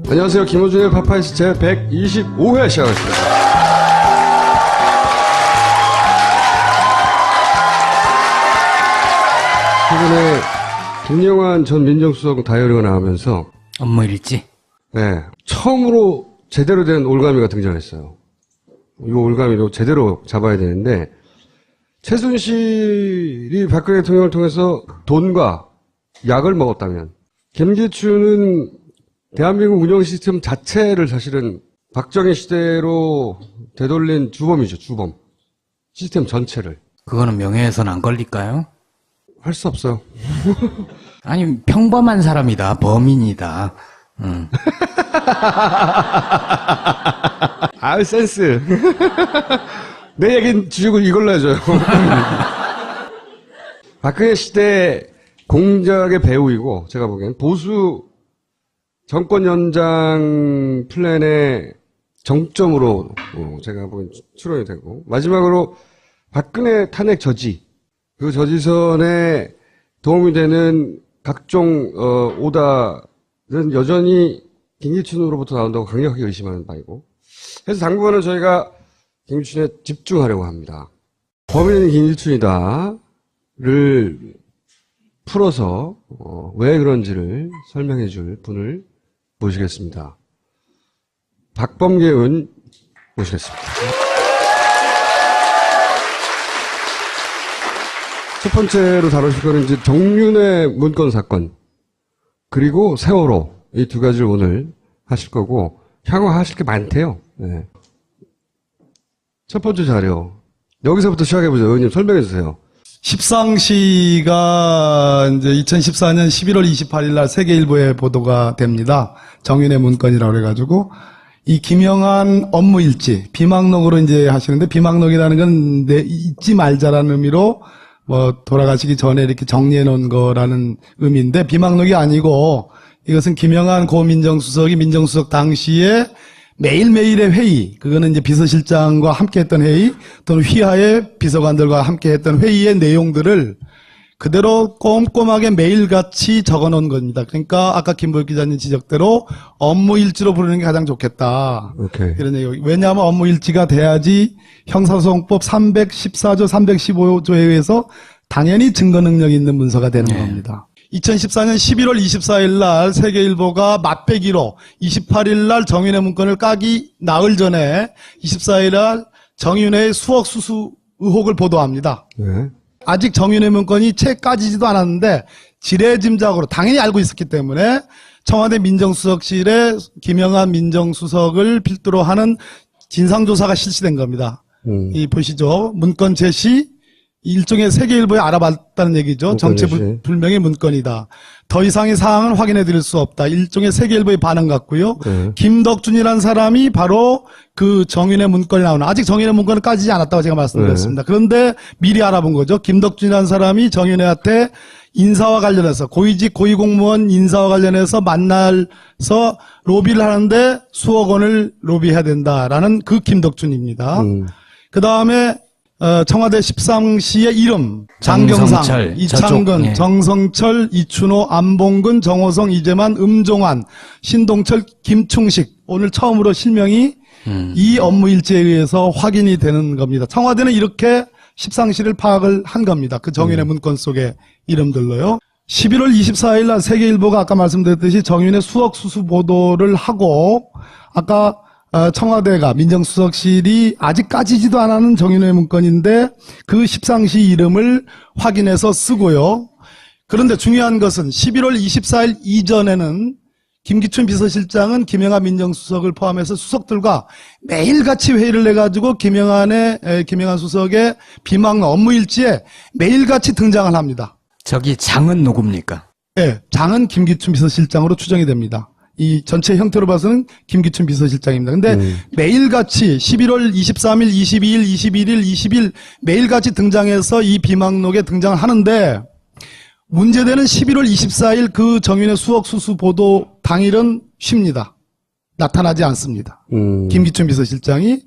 안녕하세요. 김호준의 파파이스 제 125회 시작하겠습니다. 최근에 김영환 전 민정수석 다이어리가 나오면서 업무일지? 네, 처음으로 제대로 된 올가미가 등장했어요. 이 올가미로 제대로 잡아야 되는데 최순실이 박근혜 대통령을 통해서 돈과 약을 먹었다면 김기춘은 대한민국 운영 시스템 자체를 사실은 박정희 시대로 되돌린 주범이죠. 주범. 시스템 전체를. 그거는 명예훼손 안 걸릴까요? 할 수 없어요. 아니, 평범한 사람이다. 범인이다. 아유, 센스. 내 얘기는 주시고 이걸로 해줘요. 박근혜 시대 공작의 배우이고, 제가 보기엔 보수 정권 연장 플랜의 정점으로 제가 보기엔 추론이 되고, 마지막으로 박근혜 탄핵 저지, 그 저지선에 도움이 되는 각종 오다는 여전히 김기춘으로부터 나온다고 강력하게 의심하는 바이고, 그래서 당분간은 저희가 김기춘에 집중하려고 합니다. 범인은 김기춘이다를 풀어서 왜 그런지를 설명해 줄 분을 모시겠습니다. 박범계 의원 모시겠습니다. 첫 번째로 다루실 거는 이제 정윤회 문건 사건, 그리고 세월호, 이 두 가지를 오늘 하실 거고, 향후 하실 게 많대요. 네. 첫 번째 자료. 여기서부터 시작해보죠. 의원님 설명해 주세요. 십상시가 이제 2014년 11월 28일 날 세계일보에 보도가 됩니다. 정윤회 문건이라고 그래가지고, 이 김영한 업무일지, 비망록으로 이제 하시는데, 비망록이라는 건 잊지 말자라는 의미로 돌아가시기 전에 이렇게 정리해 놓은 거라는 의미인데, 비망록이 아니고, 이것은 김영한 고 민정수석이 민정수석 당시에 매일매일의 회의, 그거는 이제 비서실장과 함께 했던 회의, 또는 휘하의 비서관들과 함께 했던 회의의 내용들을 그대로 꼼꼼하게 매일같이 적어 놓은 겁니다. 그러니까 아까 김보혁 기자님 지적대로 업무일지로 부르는 게 가장 좋겠다. 오케이. 이런 얘기. 왜냐하면 업무일지가 돼야지 형사소송법 314조, 315조에 의해서 당연히 증거 능력이 있는 문서가 되는 겁니다. 2014년 11월 24일 날 세계일보가 맛배기로 28일 날 정윤회 문건을 까기 나흘 전에 24일 날 정윤회의 수억 수수 의혹을 보도합니다. 네. 아직 정윤회 문건이 채 까지지도 않았는데 지레짐작으로 당연히 알고 있었기 때문에 청와대 민정수석실에 김영한 민정수석을 필두로 하는 진상조사가 실시된 겁니다. 이 보시죠. 문건 제시, 일종의 세계일보에 알아봤다는 얘기죠. 정체불명의 문건이다. 더 이상의 사항은 확인해 드릴 수 없다. 일종의 세계일보의 반응 같고요. 김덕준이라는 사람이 바로 그 정윤회 문건이 나오는, 아직 정윤회 문건은 까지지 않았다고 제가 말씀드렸습니다. 그런데 미리 알아본 거죠. 김덕준이라는 사람이 정윤회한테 인사와 관련해서, 고위직 고위공무원 인사와 관련해서 만나서 로비를 하는데 수억 원을 로비해야 된다라는 그 김덕준입니다. 그 다음에 청와대 십상시의 이름, 장경상, 정성철, 이창근, 예. 정성철, 이춘호, 안봉근, 정호성, 이재만, 음종환, 신동철, 김충식, 오늘 처음으로 실명이 이 업무일지에 의해서 확인이 되는 겁니다. 청와대는 이렇게 십상시를 파악을 한 겁니다. 그 정윤회 문건 속의 이름들로요. 11월 24일 날 세계일보가 아까 말씀드렸듯이 정윤회 수억 수수 보도를 하고, 아까 청와대가 민정수석실이 아직 까지지도 않은 정윤회 문건인데 그 십상시 이름을 확인해서 쓰고요. 그런데 중요한 것은 11월 24일 이전에는 김기춘 비서실장은 김영한 민정수석을 포함해서 수석들과 매일같이 회의를 해가지고 김영한 수석의 비망록 업무일지에 매일같이 등장을 합니다. 저기 장은 누굽니까? 네, 장은 김기춘 비서실장으로 추정이 됩니다. 이 전체 형태로 봐서는 김기춘 비서실장입니다. 근데 매일같이 11월 23일, 22일, 21일, 20일 매일같이 등장해서 이 비망록에 등장을 하는데, 문제되는 11월 24일 그 정윤회 수억 수수 보도 당일은 쉽니다. 나타나지 않습니다. 김기춘 비서실장이.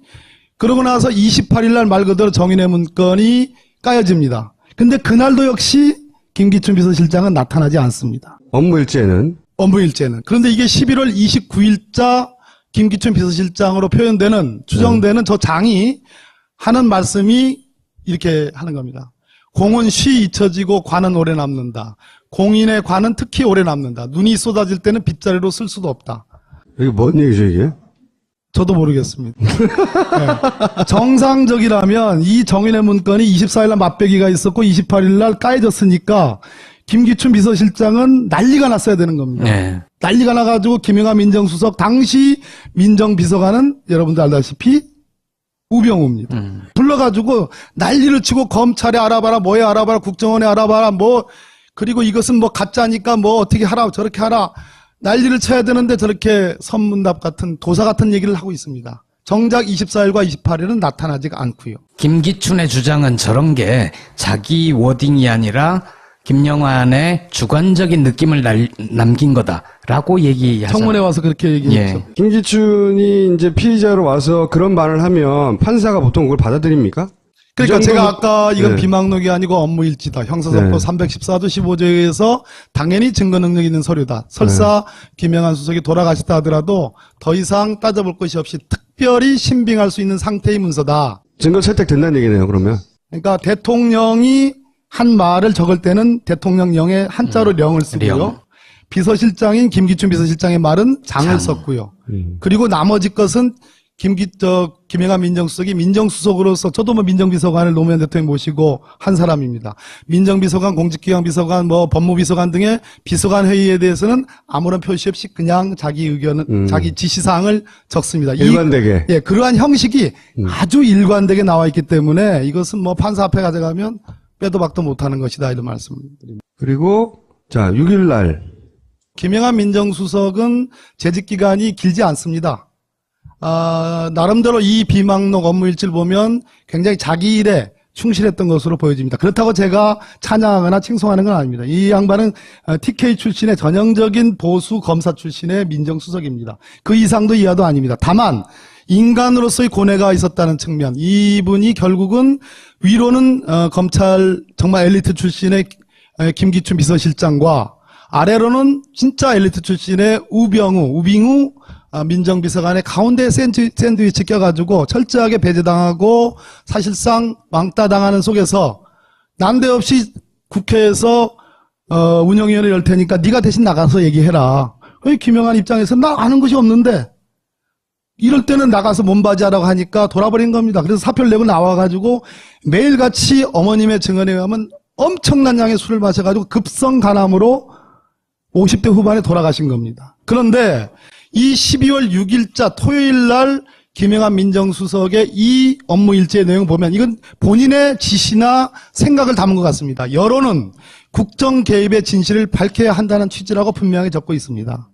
그러고 나서 28일 날 말 그대로 정윤회 문건이 까여집니다. 근데 그날도 역시 김기춘 비서실장은 나타나지 않습니다. 업무일지에는 업무일제는. 그런데 이게 11월 29일자 김기춘 비서실장으로 표현되는, 추정되는 저 장이 하는 말씀이 이렇게 하는 겁니다. 공은 쉬 잊혀지고 관은 오래 남는다. 공인의 관은 특히 오래 남는다. 눈이 쏟아질 때는 빗자루로 쓸 수도 없다. 이게 뭔 얘기죠, 이게? 저도 모르겠습니다. 네. 정상적이라면 이 정인의 문건이 24일날 맞배기가 있었고 28일날 까여졌으니까 김기춘 비서실장은 난리가 났어야 되는 겁니다. 네. 난리가 나가지고 김영하 민정수석 당시 민정비서관은 여러분들 알다시피 우병우입니다. 불러가지고 난리를 치고 검찰에 알아봐라, 뭐에 알아봐라, 국정원에 알아봐라, 뭐 그리고 이것은 뭐 가짜니까 뭐 어떻게 하라, 저렇게 하라 난리를 쳐야 되는데 저렇게 선문답 같은 도사 같은 얘기를 하고 있습니다. 정작 24일과 28일은 나타나지가 않고요. 김기춘의 주장은 저런 게 자기 워딩이 아니라 김영환의 주관적인 느낌을 남긴 거다라고 얘기하잖아요. 청문회 와서 그렇게 얘기했죠. 예. 김기춘이 이제 피의자로 와서 그런 말을 하면 판사가 보통 그걸 받아들입니까? 그러니까 이 제가 정도면- 아까 이건 네. 비망록이 아니고 업무일지다. 형사사법 네. 314조 15조에 의해서 당연히 증거 능력 있는 서류다. 설사 김영한 수석이 돌아가셨다 하더라도 더 이상 따져볼 것이 없이 특별히 신빙할 수 있는 상태의 문서다. 증거 채택된다는 얘기네요, 그러면. 그러니까 대통령이 한 말을 적을 때는 대통령령에 한자로 령을 쓰고요. 령. 비서실장인 김기춘 비서실장의 말은 장을 썼고요. 그리고 나머지 것은 김영하 민정수석이 민정수석으로서 저도 뭐 민정비서관을 노무현 대통령이 모시고 한 사람입니다. 민정비서관, 공직기강 비서관, 뭐 법무비서관 등의 비서관 회의에 대해서는 아무런 표시 없이 그냥 자기 의견은 자기 지시사항을 적습니다. 일관되게. 예, 그러한 형식이 아주 일관되게 나와 있기 때문에 이것은 뭐 판사 앞에 가져가면 빼도 박도 못하는 것이다 이런 말씀드립니다. 그리고 자 6일 날 김영하 민정수석은 재직 기간이 길지 않습니다. 나름대로 이 비망록 업무일지를 보면 굉장히 자기 일에 충실했던 것으로 보여집니다. 그렇다고 제가 찬양하거나 칭송하는 건 아닙니다. 이 양반은 TK 출신의 전형적인 보수 검사 출신의 민정수석입니다. 그 이상도 이하도 아닙니다. 다만 인간으로서의 고뇌가 있었다는 측면, 이분이 결국은 위로는 검찰 정말 엘리트 출신의 김기춘 비서실장과 아래로는 진짜 엘리트 출신의 우빙우 민정비서관의 가운데 샌드위치 껴가지고 철저하게 배제당하고 사실상 왕따당하는 속에서 난데없이 국회에서 운영위원회 열 테니까 네가 대신 나가서 얘기해라. 김영한 입장에서 나 아는 것이 없는데 이럴 때는 나가서 몸바지하라고 하니까 돌아버린 겁니다. 그래서 사표를 내고 나와가지고 매일같이 어머님의 증언에 의하면 엄청난 양의 술을 마셔가지고 급성 간암으로 50대 후반에 돌아가신 겁니다. 그런데 이 12월 6일자 토요일 날 김영한 민정수석의 이 업무 일지의 내용 보면 이건 본인의 지시나 생각을 담은 것 같습니다. 여론은 국정 개입의 진실을 밝혀야 한다는 취지라고 분명히 적고 있습니다.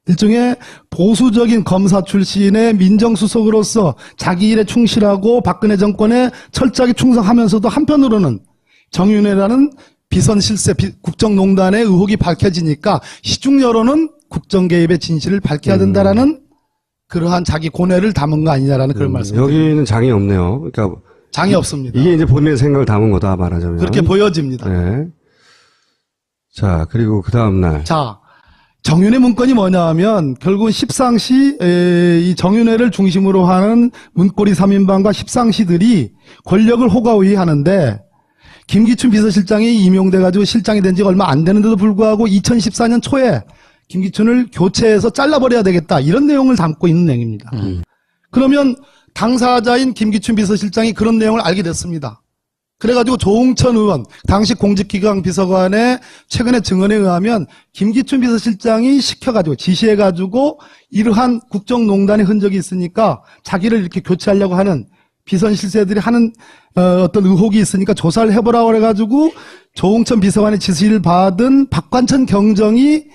일종의 보수적인 검사 출신의 민정수석으로서 자기 일에 충실하고 박근혜 정권에 철저하게 충성하면서도 한편으로는 정윤회라는 비선 실세 국정농단의 의혹이 밝혀지니까 시중 여론은 국정 개입의 진실을 밝혀야 된다라는 그러한 자기 고뇌를 담은 거 아니냐라는 그런 말씀입니다. 여기는 장이 없네요. 그러니까 장이 없습니다. 이게 이제 본인의 생각을 담은 거다 말하자면. 그렇게 보여집니다. 네. 자 그리고 그 다음 날. 자, 정윤회 문건이 뭐냐 하면 결국은 십상시 이 정윤회를 중심으로 하는 문고리 3인방과 십상시들이 권력을 호가호위하는데 김기춘 비서실장이 임용돼가지고 실장이 된 지가 얼마 안 되는데도 불구하고 2014년 초에 김기춘을 교체해서 잘라버려야 되겠다 이런 내용을 담고 있는 내용입니다. 그러면 당사자인 김기춘 비서실장이 그런 내용을 알게 됐습니다. 그래가지고 조홍천 의원 당시 공직기강 비서관의 최근의 증언에 의하면 김기춘 비서실장이 시켜가지고 지시해가지고 이러한 국정농단의 흔적이 있으니까 자기를 이렇게 교체하려고 하는 비선 실세들이 하는 어떤 의혹이 있으니까 조사를 해보라고 해가지고 조홍천 비서관의 지시를 받은 박관천 경정이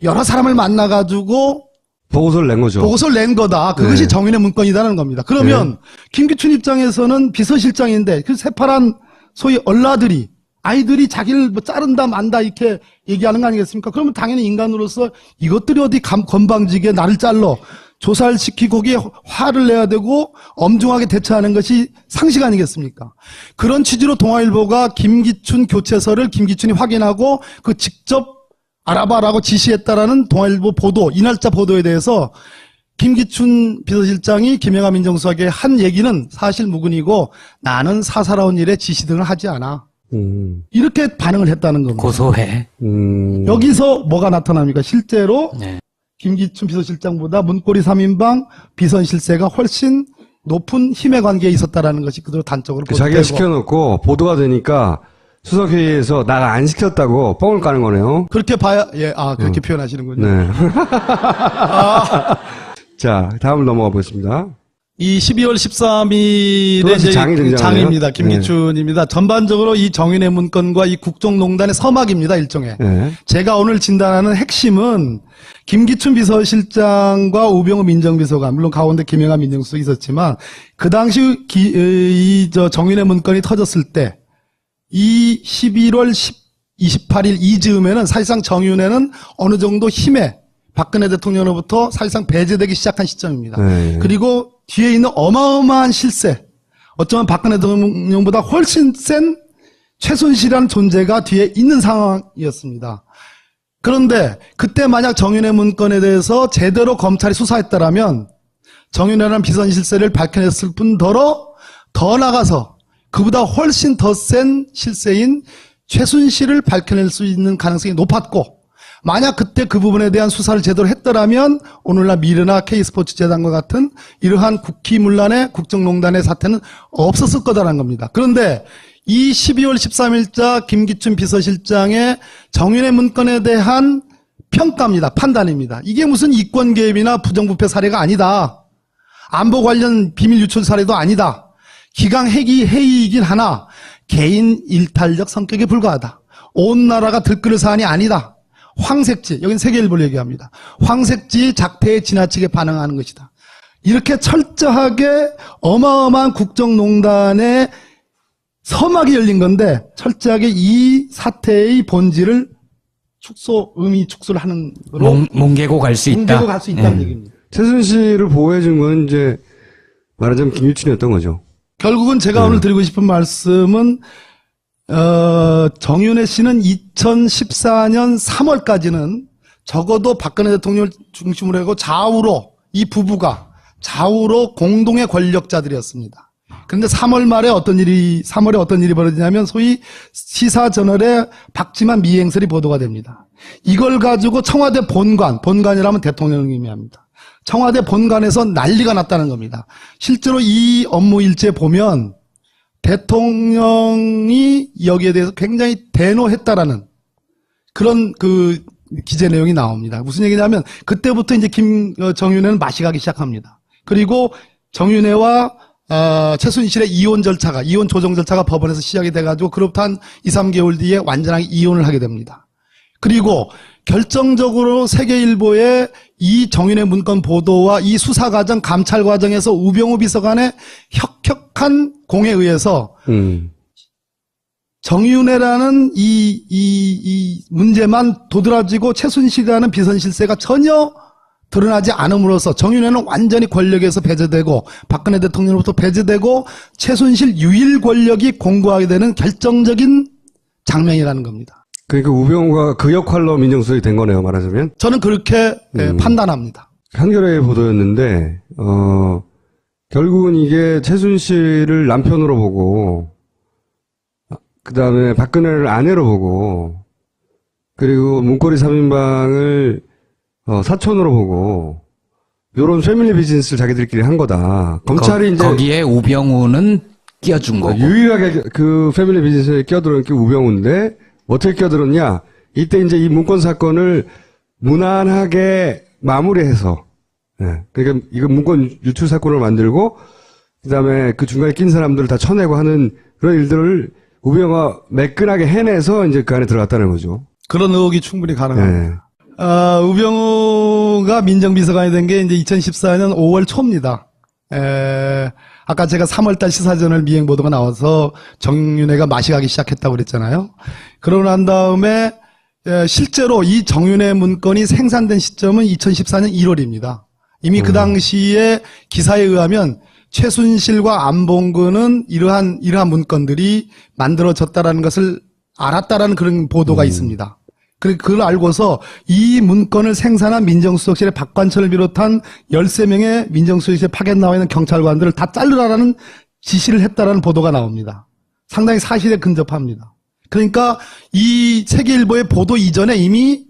여러 사람을 만나가지고 보고서를 낸 거죠. 보고서를 낸 거다. 그것이 네. 정윤의 문건이라는 겁니다. 그러면 김기춘 입장에서는 비서실장인데 그 새파란 소위 얼라들이 아이들이 자기를 뭐 자른다 만다 이렇게 얘기하는 거 아니겠습니까? 그러면 당연히 인간으로서 이것들이 어디 건방지게 나를 잘러 조사를 시키고 거기에 화를 내야 되고 엄중하게 대처하는 것이 상식 아니겠습니까? 그런 취지로 동아일보가 김기춘 교체서를 김기춘이 확인하고 그 직접 알아봐라고 지시했다라는 동아일보 보도, 이날짜 보도에 대해서 김기춘 비서실장이 김영하 민정수석에게 한 얘기는 사실 무근이고 나는 사사로운 일에 지시 등을 하지 않아. 이렇게 반응을 했다는 겁니다. 고소해. 여기서 뭐가 나타납니까? 실제로 네. 김기춘 비서실장보다 문고리 3인방 비선실세가 훨씬 높은 힘의 관계에 있었다라는 것이 그대로 단적으로 자기가 보도되고 시켜놓고 보도가 되니까 수석회의에서 나가 안 시켰다고 뻥을 까는 거네요. 그렇게 봐야 그렇게 표현하시는군요. 네. 자, 다음 넘어가 보겠습니다. 이 12월 13일에 또다시 장이 등장하네요. 장입니다. 김기춘입니다. 전반적으로 이 정윤회 문건과 이 국정농단의 서막입니다. 일종의. 네. 제가 제가 오늘 진단하는 핵심은 김기춘 비서실장과 우병우 민정비서관, 물론 가운데 김영하 민정수석이 있었지만 그 당시 정윤회 문건이 터졌을 때 이 11월 28일 이즈음에는 사실상 정윤회는 어느 정도 힘에 박근혜 대통령으로부터 사실상 배제되기 시작한 시점입니다. 네. 그리고 뒤에 있는 어마어마한 실세, 어쩌면 박근혜 대통령보다 훨씬 센 최순실이라는 존재가 뒤에 있는 상황이었습니다. 그런데 그때 만약 정윤회 문건에 대해서 제대로 검찰이 수사했다라면 정윤회라는 비선실세를 밝혀냈을 뿐더러 더 나가서 그보다 훨씬 더 센 실세인 최순실을 밝혀낼 수 있는 가능성이 높았고, 만약 그때 그 부분에 대한 수사를 제대로 했더라면 오늘날 미르나 K스포츠재단과 같은 이러한 국기문란의 국정농단의 사태는 없었을 거다라는 겁니다. 그런데 이 12월 13일자 김기춘 비서실장의 정윤회 문건에 대한 평가입니다. 판단입니다. 이게 무슨 이권 개입이나 부정부패 사례가 아니다. 안보 관련 비밀 유출 사례도 아니다. 기강 회의이긴 하나 개인 일탈적 성격에 불과하다. 온 나라가 들끓을 사안이 아니다. 황색지, 여긴 세계일보를 얘기합니다. 황색지 작태에 지나치게 반응하는 것이다. 이렇게 철저하게 어마어마한 국정농단의 서막이 열린 건데 철저하게 이 사태의 본질을 의미 축소를 하는 거로 뭉개고 갈 수 있다. 뭉개고 갈 수 있다는 얘기입니다. 최순실을 보호해준 건 이제 말하자면 김유춘이었던 거죠. 결국은 제가 오늘 드리고 싶은 말씀은 정윤회 씨는 2014년 3월까지는 적어도 박근혜 대통령을 중심으로 하고 좌우로 이 부부가 좌우로 공동의 권력자들이었습니다. 그런데 3월에 어떤 일이 벌어지냐면 소위 시사저널에 박지만 미행설이 보도가 됩니다. 이걸 가지고 청와대 본관이라면 대통령을 의미합니다. 청와대 본관에서 난리가 났다는 겁니다. 실제로 이 업무 일지에 보면 대통령이 여기에 대해서 굉장히 대노했다라는 그런 그 기재 내용이 나옵니다. 무슨 얘기냐면 그때부터 이제 정윤회는 맛이 가기 시작합니다. 그리고 정윤회와 최순실의 이혼 조정 절차가 법원에서 시작이 돼가지고 그로부터 한 2, 3개월 뒤에 완전하게 이혼을 하게 됩니다. 그리고 결정적으로 세계일보의 이 정윤회 문건 보도와 이 수사 과정, 감찰 과정에서 우병우 비서관의 혁혁한 공에 의해서 정윤회라는 이 문제만 도드라지고 최순실이라는 비선실세가 전혀 드러나지 않음으로써 정윤회는 완전히 권력에서 배제되고 박근혜 대통령으로부터 배제되고 최순실 유일 권력이 공고하게 되는 결정적인 장면이라는 겁니다. 그러니까 우병우가 그 역할로 민정수석이 된 거네요, 말하자면. 저는 그렇게 판단합니다. 한겨레 보도였는데, 결국은 이게 최순실을 남편으로 보고, 그 다음에 박근혜를 아내로 보고, 그리고 문고리 3인방을 사촌으로 보고, 요런 패밀리 비즈니스를 자기들끼리 한 거다. 검찰이 이제. 거기에 우병우는 끼어준 거고. 유일하게 그 패밀리 비즈니스에 끼어들은 게 우병우인데, 어떻게 끼어들었냐? 이때 이제 이 문건 사건을 무난하게 마무리해서, 그러니까 이거 문건 유출 사건을 만들고, 그 다음에 그 중간에 낀 사람들을 다 쳐내고 하는 그런 일들을 우병우가 매끈하게 해내서 이제 그 안에 들어갔다는 거죠. 그런 의혹이 충분히 가능합니다. 우병우가 민정비서관이 된 게 이제 2014년 5월 초입니다. 아까 제가 3월달 시사저널 미행 보도가 나와서 정윤회가 맛이 가기 시작했다고 그랬잖아요. 그러고 난 다음에 실제로 이 정윤회 문건이 생산된 시점은 2014년 1월입니다. 이미 그 당시에 기사에 의하면 최순실과 안봉근은 이러한 문건들이 만들어졌다라는 것을 알았다라는 그런 보도가 있습니다. 그걸 알고서 이 문건을 생산한 민정수석실의 박관철을 비롯한 13명의 민정수석실에 파견 나와 있는 경찰관들을 다 자르라는 지시를 했다라는 보도가 나옵니다. 상당히 사실에 근접합니다. 그러니까 이 세계일보의 보도 이전에 이미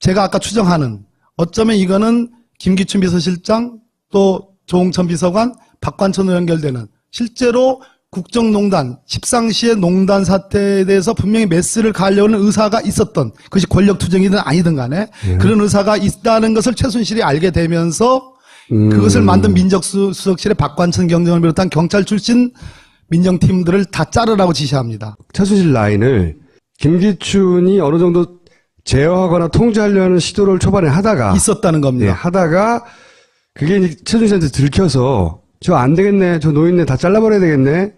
제가 아까 추정하는 어쩌면 이거는 김기춘 비서실장 또 조홍천 비서관 박관천으로 연결되는 실제로 국정농단, 십상시의 농단 사태에 대해서 분명히 메스를 가려는 의사가 있었던 그것이 권력투쟁이든 아니든 간에 그런 의사가 있다는 것을 최순실이 알게 되면서 그것을 만든 민정수석실의 박관천 경정을 비롯한 경찰 출신 민정팀들을 다 자르라고 지시합니다. 최순실 라인을 김기춘이 어느 정도 제어하거나 통제하려는 시도를 초반에 하다가 있었다는 네, 겁니다. 하다가 그게 이제 최순실한테 들켜서 저 안 되겠네, 저 노인네 다 잘라버려야 되겠네.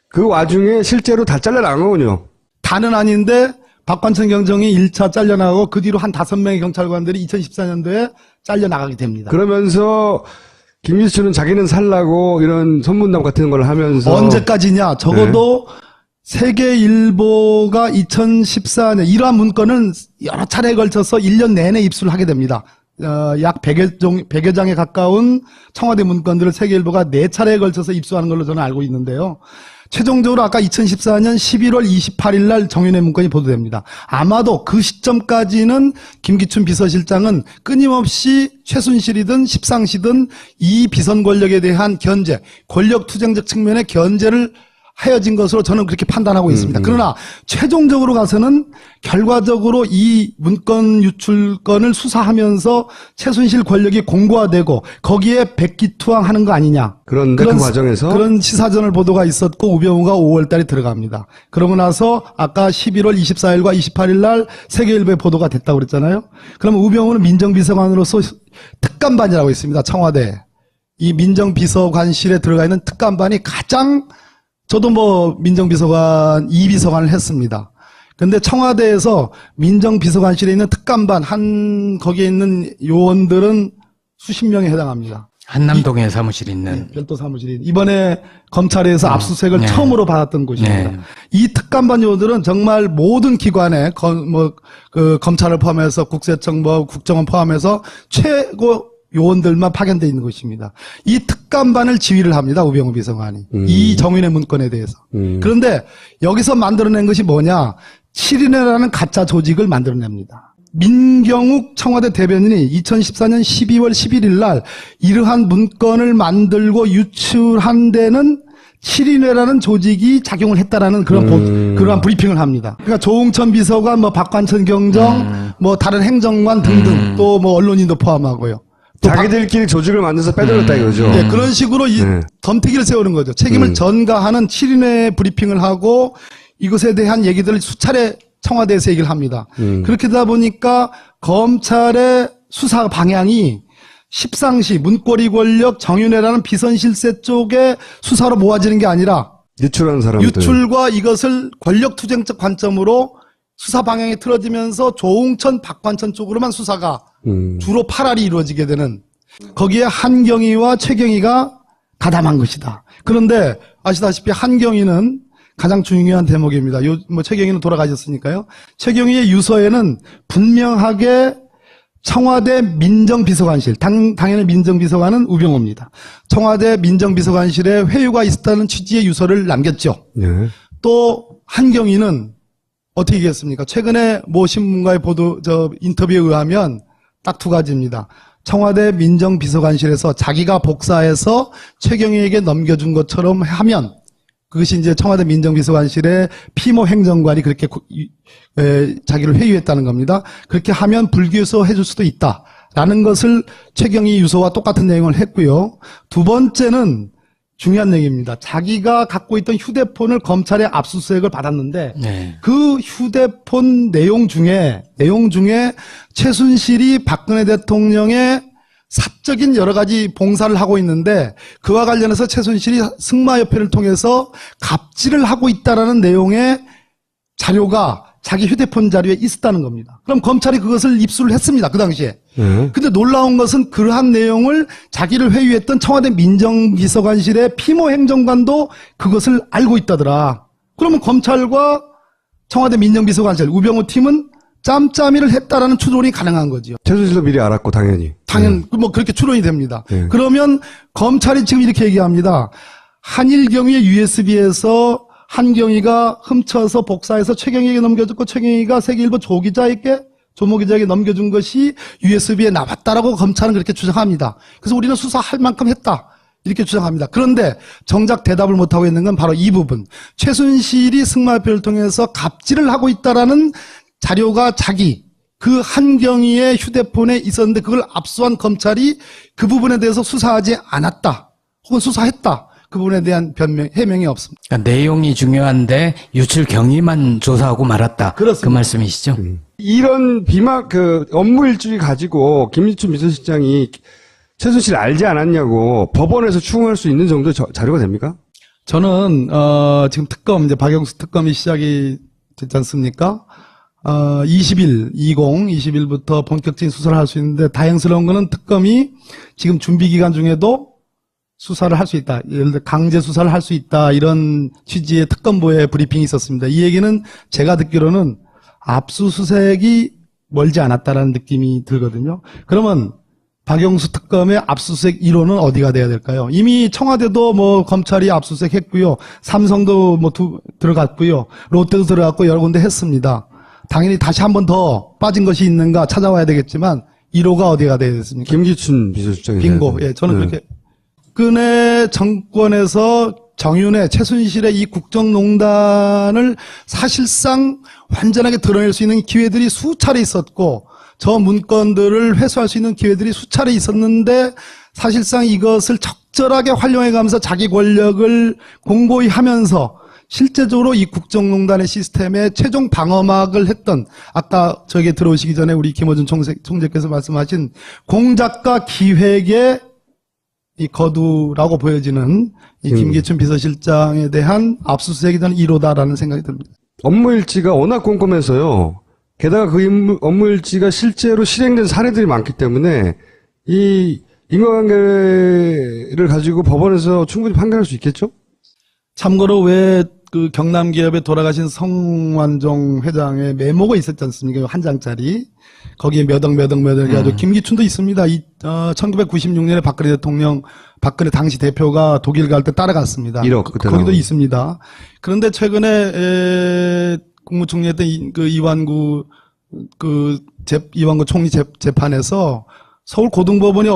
그 와중에 실제로 다 잘려나간 거군요. 다는 아닌데 박관천 경정이 1차 잘려나가고 그 뒤로 한 5명의 경찰관들이 2014년도에 잘려나가게 됩니다. 그러면서 김기춘은 자기는 살라고 이런 소문담 같은 걸 하면서 언제까지냐? 적어도 세계일보가 2014년 이러한 문건은 여러 차례에 걸쳐서 1년 내내 입수를 하게 됩니다. 약 100여 장에 가까운 청와대 문건들을 세계일보가 4차례에 걸쳐서 입수하는 걸로 저는 알고 있는데요. 최종적으로 아까 2014년 11월 28일 날 정윤회 문건이 보도됩니다. 아마도 그 시점까지는 김기춘 비서실장은 끊임없이 최순실이든 십상시든 이 비선 권력에 대한 견제, 권력투쟁적 측면의 견제를 하여진 것으로 저는 그렇게 판단하고 있습니다. 그러나 최종적으로 가서는 결과적으로 이 문건 유출건을 수사하면서 최순실 권력이 공고화되고 거기에 백기투항하는 거 아니냐. 그런데 그 과정에서 그런 시사저널 보도가 있었고 우병우가 5월 달에 들어갑니다. 그러고 나서 아까 11월 24일과 28일 날 세계일보에 보도가 됐다고 그랬잖아요. 그러면 우병우는 민정비서관으로서 특감반이라고 있습니다. 청와대. 이 민정비서관실에 들어가 있는 특감반이 가장 저도 뭐 민정비서관 2비서관을 했습니다. 근데 청와대에서 민정비서관실에 있는 특감반 거기에 있는 요원들은 수십 명에 해당합니다. 한남동에 사무실 있는. 별도 사무실이 이번에 검찰에서 압수수색을 네. 처음으로 받았던 곳입니다. 네. 이 특감반 요원들은 정말 모든 기관에 검찰을 포함해서 국세청 국정원 포함해서 최고 요원들만 파견되어 있는 것입니다. 이 특감반을 지휘를 합니다. 우병우 비서관이. 이 정윤의 문건에 대해서. 그런데 여기서 만들어낸 것이 뭐냐. 7인회라는 가짜 조직을 만들어냅니다. 민경욱 청와대 대변인이 2014년 12월 11일 날 이러한 문건을 만들고 유출한 데는 7인회라는 조직이 작용을 했다라는 그러한 브리핑을 합니다. 그러니까 조홍천 비서관, 박관천 경정, 다른 행정관 등등 또 언론인도 포함하고요. 자기들끼리 조직을 만들어서 빼들었다 이거죠. 네, 그런 식으로 덤태기를 세우는 거죠. 책임을 전가하는 7인회 브리핑을 하고 이것에 대한 얘기들을 수차례 청와대에서 얘기를 합니다. 그렇게 되다 보니까 검찰의 수사 방향이 십상시 문고리 권력 정윤회라는 비선실세 쪽에 수사로 모아지는 게 아니라 유출한 사람들. 유출과 이것을 권력투쟁적 관점으로 수사 방향이 틀어지면서 조홍천, 박관천 쪽으로만 수사가 주로 팔알이 이루어지게 되는 거기에 한경희와 최경희가 가담한 것이다. 그런데 아시다시피 한경희는 가장 중요한 대목입니다. 최경희는 돌아가셨으니까요. 최경희의 유서에는 분명하게 청와대 민정비서관실, 당연히 민정비서관은 우병우입니다. 청와대 민정비서관실에 회유가 있었다는 취지의 유서를 남겼죠. 네. 또 한경희는 어떻게 얘기했습니까? 최근에 모 신문과의 인터뷰에 의하면 딱 2가지입니다. 청와대 민정비서관실에서 자기가 복사해서 최경희에게 넘겨준 것처럼 하면 그것이 이제 청와대 민정비서관실의 피모 행정관이 그렇게 자기를 회유했다는 겁니다. 그렇게 하면 불기소 해줄 수도 있다라는 것을 최경희 유서와 똑같은 내용을 했고요. 2번째는 중요한 얘기입니다. 자기가 갖고 있던 휴대폰을 검찰의 압수수색을 받았는데 네. 그 휴대폰 내용 중에 최순실이 박근혜 대통령의 사적인 여러 가지 봉사를 하고 있는데 그와 관련해서 최순실이 승마협회를 통해서 갑질을 하고 있다라는 내용의 자료가 자기 휴대폰 자료에 있었다는 겁니다. 그럼 검찰이 그것을 입수를 했습니다. 그 당시에. 근데 놀라운 것은 그러한 내용을 자기를 회유했던 청와대 민정비서관실의 피모 행정관도 그것을 알고 있다더라. 그러면 검찰과 청와대 민정비서관실, 우병우 팀은 짬짬이를 했다라는 추론이 가능한 거죠. 최순실도 미리 알았고 당연히. 뭐 그렇게 추론이 됩니다. 네. 그러면 검찰이 지금 이렇게 얘기합니다. 한일경위의 USB에서 한경위가 훔쳐서 복사해서 최경희에게 넘겨줬고 최경희가 세계일보 조모 기자에게 넘겨준 것이 USB에 나왔다라고 검찰은 그렇게 주장합니다. 그래서 우리는 수사할 만큼 했다. 이렇게 주장합니다. 그런데 정작 대답을 못하고 있는 건 바로 이 부분. 최순실이 승마표를 통해서 갑질을 하고 있다라는 자료가 그 한경위의 휴대폰에 있었는데 그걸 압수한 검찰이 그 부분에 대해서 수사하지 않았다. 혹은 수사했다. 그 부분에 대한 해명이 없습니다. 그러니까 내용이 중요한데 유출 경위만 조사하고 말았다. 그렇습니다. 그 말씀이시죠? 이런 업무 일주일 가지고 김기춘 비서실장이 최순실 알지 않았냐고 법원에서 추궁할 수 있는 정도의 자료가 됩니까? 저는 지금 이제 박영수 특검이 시작이 됐지 않습니까? 20일부터 본격적인 수사를 할 수 있는데 다행스러운 거는 특검이 지금 준비 기간 중에도 수사를 할 수 있다. 예를 들어 강제 수사를 할 수 있다. 이런 취지의 특검부의 브리핑이 있었습니다. 이 얘기는 제가 듣기로는 압수수색이 멀지 않았다라는 느낌이 들거든요. 그러면 박영수 특검의 압수수색 1호는 어디가 돼야 될까요? 이미 청와대도 뭐 검찰이 압수수색 했고요. 삼성도 뭐 들어갔고요. 롯데도 들어갔고 여러 군데 했습니다. 당연히 다시 한 번 더 빠진 것이 있는가 찾아와야 되겠지만 1호가 어디가 돼야 되겠습니까? 김기춘 비서실장이. 빙고. 예, 저는 그렇게. 박근혜 정권에서 정윤회, 최순실의 이 국정농단을 사실상 완전하게 드러낼 수 있는 기회들이 수차례 있었고 저 문건들을 회수할 수 있는 기회들이 수차례 있었는데 사실상 이것을 적절하게 활용해가면서 자기 권력을 공고히 하면서 실제적으로 이 국정농단의 시스템에 최종 방어막을 했던 아까 저에게 들어오시기 전에 우리 김어준 총재께서 말씀하신 공작과 기획의 이 거두라고 보여지는 이 김기춘 비서실장에 대한 압수수색이 저는 1호다라는 생각이 듭니다. 업무 일지가 워낙 꼼꼼해서요. 게다가 그 업무 일지가 실제로 실행된 사례들이 많기 때문에 이 인과관계를 가지고 법원에서 충분히 판단할 수 있겠죠? 참고로 왜 그 경남기업에 돌아가신 성완종 회장의 메모가 있었지 않습니까? 한 장짜리. 거기에 몇 억 해가지고 김기춘도 있습니다. 1996년에 박근혜 당시 대표가 독일 갈 때 따라갔습니다. 1억 그때 거기도 나오고. 있습니다. 그런데 최근에 국무총리였던 이완구 총리 재판에서 서울 고등법원이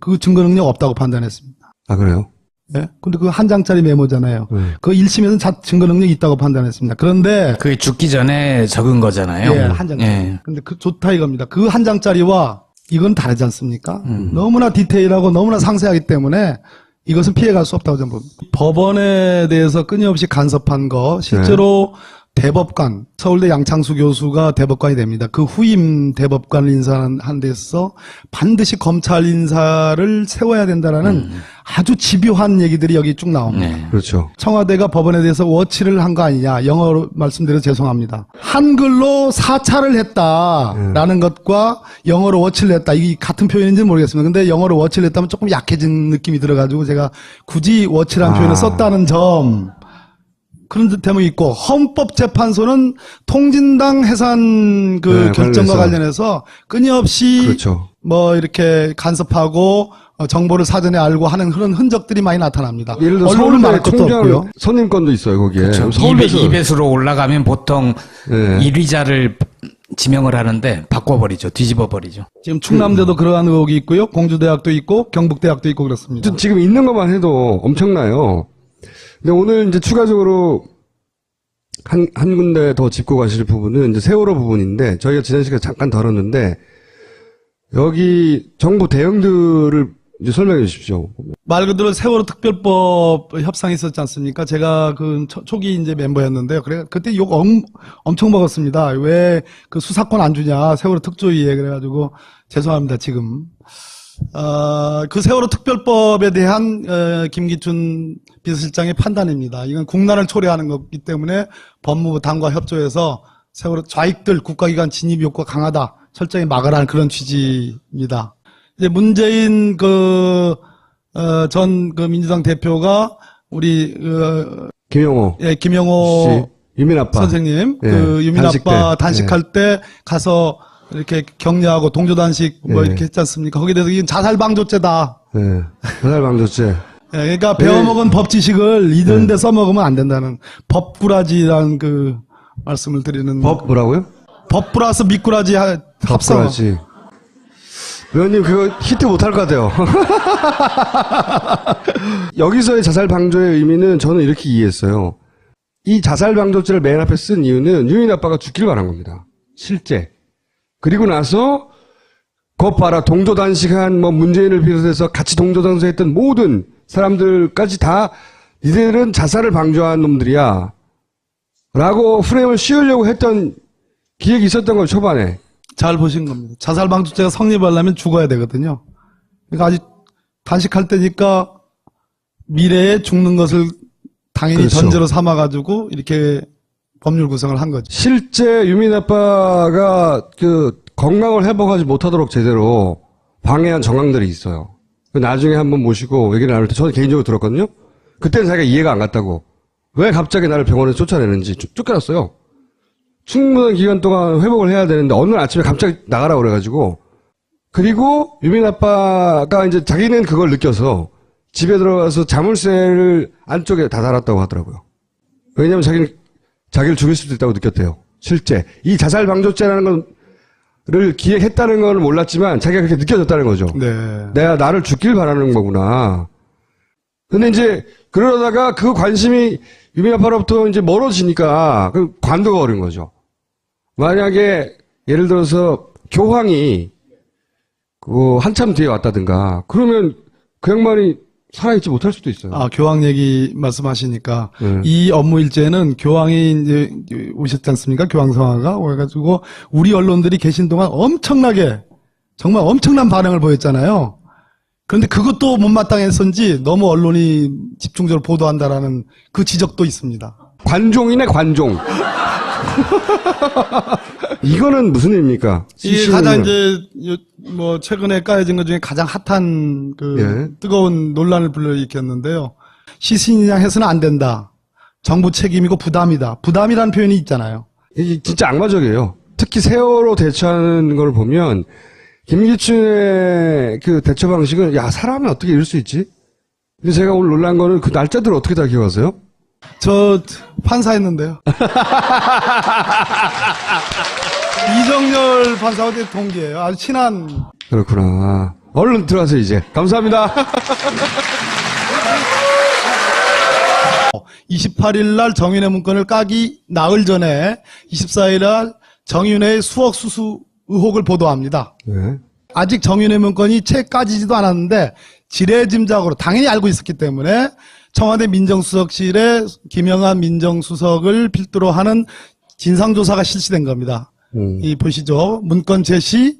그 증거 능력 없다고 판단했습니다. 아, 그래요? 예? 근데 그 한 장짜리 메모잖아요. 그 1심에서는 증거 능력이 있다고 판단했습니다. 그런데 그게 죽기 전에 적은 거잖아요. 예, 한 장짜리. 예. 근데 좋다 이겁니다. 그 한 장짜리와 이건 다르지 않습니까? 너무나 디테일하고 너무나 상세하기 때문에 이것은 피해갈 수 없다고 저는 봅니다. 법원에 대해서 끊임없이 간섭한 거 실제로 대법관, 서울대 양창수 교수가 대법관이 됩니다. 그 후임 대법관을 인사한 데서 반드시 검찰 인사를 세워야 된다라는 아주 집요한 얘기들이 여기 쭉 나옵니다. 네. 그렇죠. 청와대가 법원에 대해서 워치를 한 거 아니냐. 영어로 말씀드려서 죄송합니다. 한글로 사찰을 했다라는 것과 영어로 워치를 했다. 이게 같은 표현인지는 모르겠습니다. 근데 영어로 워치를 했다면 조금 약해진 느낌이 들어가지고 제가 굳이 워치라는 표현을 썼다는 점. 그런 대목이 있고 헌법재판소는 통진당 해산 결정과 관련해서 끊임없이 그렇죠. 뭐 이렇게 간섭하고 정보를 사전에 알고 하는 그런 흔적들이 많이 나타납니다. 예를 들어 언론은 서울대 말할 것도 없고요. 총장 선임권도 있어요, 거기에. 그렇죠. 서울대에서 2배수로 올라가면 보통 네. 1위자를 지명을 하는데 바꿔버리죠. 뒤집어버리죠. 지금 충남대도 그러한 의혹이 있고요. 공주대학도 있고 경북대학도 있고 그렇습니다. 지금 있는 것만 해도 엄청나요. 근데 오늘 이제 추가적으로 한 군데 더 짚고 가실 부분은 이제 세월호 부분인데 저희가 지난 시간에 잠깐 다뤘는데 여기 정부 대응들을 이제 설명해 주십시오. 말 그대로 세월호 특별법 협상이 있었지 않습니까? 제가 그 초기 이제 멤버였는데요. 그래 그때 욕 엄청 먹었습니다. 왜 그 수사권 안 주냐? 세월호 특조위에 그래가지고 죄송합니다. 지금 그 세월호 특별법에 대한 김기춘 비서실장의 판단입니다. 이건 국난을 초래하는 거기 때문에 법무부 당과 협조해서 세월호 좌익들 국가기관 진입 욕구가 강하다. 철저히 막으라는 그런 취지입니다. 이제 문재인 전 민주당 대표가 우리 김영호 김영호 씨. 유민 아빠. 선생님, 예, 그 유민 단식 아빠 때. 단식할 때 가서 이렇게 격려하고 동조 단식 뭐 예. 이렇게 했지 않습니까? 거기에 대해서 이건 자살 방조죄다. 예. 자살 방조죄. 예, 그러니까 배워먹은 법 지식을 이런 데 써먹으면 안 된다는 법꾸라지라는 그 말씀을 드리는. 법 뭐라고요? 법 플러스 미꾸라지 합성. 법꾸라지. 의원님 그거 히트 못할 것 같아요. 여기서의 자살 방조의 의미는 저는 이렇게 이해했어요. 이 자살 방조죄를 맨 앞에 쓴 이유는 유민 아빠가 죽길 바란 겁니다. 실제. 그리고 나서 거 봐라 동조 단식한 뭐 문재인을 비롯해서 같이 동조 단식했던 모든 사람들까지 다 니들은 자살을 방조한 놈들이야. 라고 프레임을 씌우려고 했던 기획이 있었던 거예요, 초반에. 잘 보신 겁니다. 자살 방조죄가 성립하려면 죽어야 되거든요. 그러니까 아직 단식할 때니까 미래에 죽는 것을 당연히 그렇죠. 전제로 삼아가지고 이렇게 법률 구성을 한 거죠. 실제 유민 아빠가 그 건강을 회복하지 못하도록 제대로 방해한 정황들이 있어요. 나중에 한번 모시고 얘기를 나눌 때 저는 개인적으로 들었거든요. 그때는 자기가 이해가 안 갔다고. 왜 갑자기 나를 병원에서 쫓아내는지 쫓겨났어요. 충분한 기간 동안 회복을 해야 되는데 어느 날 아침에 갑자기 나가라고 그래가지고 그리고 유민 아빠가 이제 자기는 그걸 느껴서 집에 들어가서 자물쇠를 안쪽에 다 달았다고 하더라고요. 왜냐면 자기를 죽일 수도 있다고 느꼈대요. 실제 이 자살 방조죄라는 거를 기획했다는 건 몰랐지만 자기가 그렇게 느껴졌다는 거죠. 네. 내가 나를 죽길 바라는 거구나. 근데 이제 그러다가 그 관심이 유민 아빠로부터 이제 멀어지니까 그 관두가 어린 거죠. 만약에 예를 들어서 교황이 그 한참 뒤에 왔다든가 그러면 그 양반이 살아있지 못할 수도 있어요. 아, 교황 얘기 말씀하시니까 네. 이 업무 일제는 교황이 이제 오셨지 않습니까? 교황 성화가 오해가지고 우리 언론들이 계신 동안 엄청나게 정말 엄청난 반응을 보였잖아요. 그런데 그것도 못마땅했는지 너무 언론이 집중적으로 보도한다라는 그 지적도 있습니다. 관종이네 관종. 이거는 무슨 일입니까? 이게 가장 이제 뭐 최근에 까여진 것 중에 가장 핫한 그 예. 뜨거운 논란을 불러일으켰는데요. 시신이냐 해서는 안 된다. 정부 책임이고 부담이다. 부담이라는 표현이 있잖아요. 이게 진짜 악마적이에요. 특히 세월호 대처하는 걸 보면 김기춘의 그 대처 방식은 야 사람이 어떻게 이럴 수 있지? 근데 제가 오늘 놀란 거는 그 날짜들을 어떻게 다 기억하세요? 저 판사했는데요. 이정열 판사와 제 동기예요. 아주 친한. 그렇구나. 얼른 들어가세요 이제. 감사합니다. 28일 날 정윤회 문건을 까기 나흘 전에 24일 날 정윤회의 수억 수수 의혹을 보도합니다. 네. 아직 정윤회 문건이 채 까지지도 않았는데 지레짐작으로 당연히 알고 있었기 때문에 청와대 민정수석실에 김영한 민정수석을 필두로 하는 진상조사가 실시된 겁니다. 이 보시죠. 문건 제시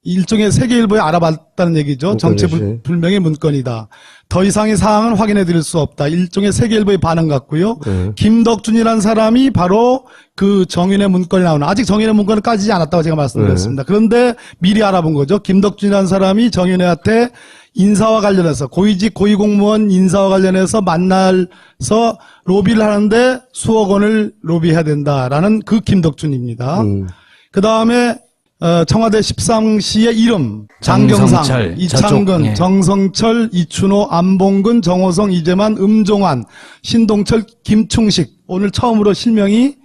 일종의 세계일보에 알아봤다는 얘기죠. 문건 제시. 정체불명의 문건이다. 더 이상의 사항은 확인해 드릴 수 없다. 일종의 세계일보의 반응 같고요. 네. 김덕준이라는 사람이 바로 그 정윤의 문건이 나오는 아직 정윤의 문건은 까지지 않았다고 제가 말씀드렸습니다. 그런데 미리 알아본 거죠. 김덕준이라는 사람이 정윤회한테 인사와 관련해서 고위직 고위공무원 인사와 관련해서 만나서 로비를 하는데 수억 원을 로비해야 된다라는 그 김덕준입니다. 그 다음에 청와대 십상시의 이름 장경상, 정성철, 이창근, 저쪽, 예. 정성철, 이춘호, 안봉근, 정호성, 이재만, 음종환, 신동철, 김충식 오늘 처음으로 실명이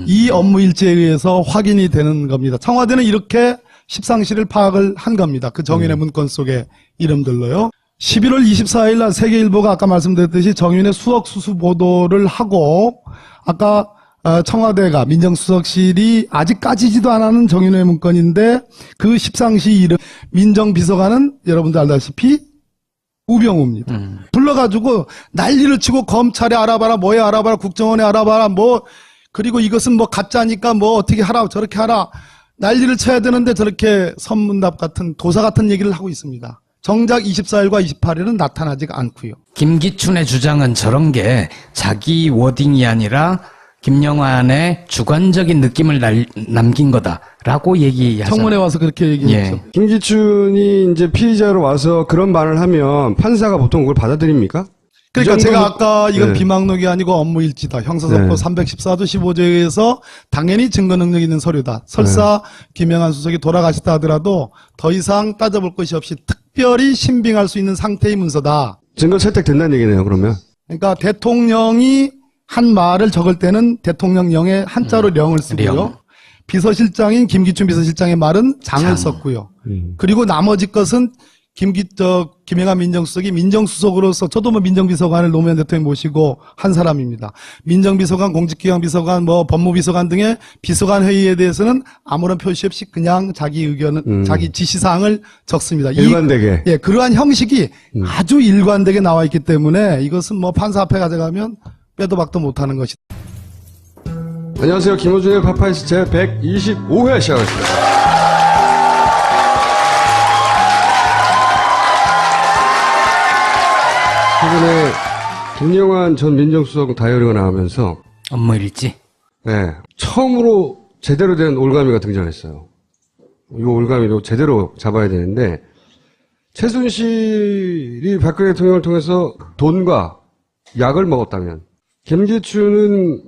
이 업무 일지에 의해서 확인이 되는 겁니다. 청와대는 이렇게 십상시를 파악을 한 겁니다. 그 정윤의 문건 속의 이름들로요. 11월 24일 날 세계일보가 아까 말씀드렸듯이 정윤의 수억 수수 보도를 하고 아까 청와대가 민정수석실이 아직 까지지도 않은 정윤회 문건인데 그 십상시 이름 민정비서관은 여러분들 알다시피 우병우입니다. 불러가지고 난리를 치고 검찰에 알아봐라 뭐에 알아봐라 국정원에 알아봐라 뭐 그리고 이것은 뭐 가짜니까 뭐 어떻게 하라 저렇게 하라 난리를 쳐야 되는데 저렇게 선문답 같은 도사 같은 얘기를 하고 있습니다. 정작 24일과 28일은 나타나지가 않고요. 김기춘의 주장은 저런 게 자기 워딩이 아니라 김영환의 주관적인 느낌을 남긴 거다라고 얘기하잖아요. 청문회 와서 그렇게 얘기했죠. 예. 김기춘이 이제 피의자로 와서 그런 말을 하면 판사가 보통 그걸 받아들입니까? 그러니까 이 제가 정도면- 아까 이건 네. 비망록이 아니고 업무일지다. 형사사법 네. 314조 15조에 의해서 당연히 증거 능력 있는 서류다. 설사 김영한 수석이 돌아가셨다 하더라도 더 이상 따져볼 것이 없이 특별히 신빙할 수 있는 상태의 문서다. 증거 채택된다는 얘기네요, 그러면. 그러니까 대통령이 한 말을 적을 때는 대통령령에 한자로 령을 쓰고요. 령. 비서실장인 김기춘 비서실장의 말은 장을 썼고요. 그리고 나머지 것은 김영한 민정수석이 민정수석으로서 저도 뭐 민정비서관을 노무현 대통령이 모시고 한 사람입니다. 민정비서관, 공직기강비서관, 뭐 법무비서관 등의 비서관 회의에 대해서는 아무런 표시 없이 그냥 자기 의견은 자기 지시사항을 적습니다. 일관되게. 예, 그러한 형식이 아주 일관되게 나와 있기 때문에 이것은 뭐 판사 앞에 가져가면 빼도 박도 못하는 것이다. 안녕하세요. 김호준의 파파이스 제 125회 시작하겠습니다. 최근에 김영환 전 민정수석 다이어리가 나오면서 업무일지. 네, 처음으로 제대로 된 올가미가 등장했어요. 이 올가미로 제대로 잡아야 되는데 최순실이 박근혜 대통령을 통해서 돈과 약을 먹었다면 김기춘은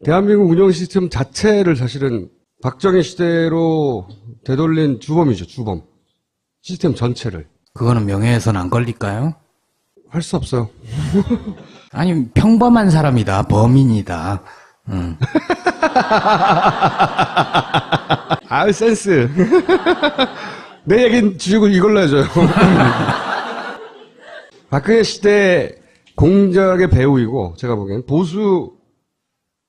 대한민국 운영 시스템 자체를 사실은 박정희 시대로 되돌린 주범이죠, 주범. 시스템 전체를. 그거는 명예훼손 안 걸릴까요? 할 수 없어요. 아니, 평범한 사람이다. 범인이다. 아유, 센스. 내 얘기는 주고 이걸로 해줘요. 박근혜 시대 공작의 배우이고, 제가 보기엔 보수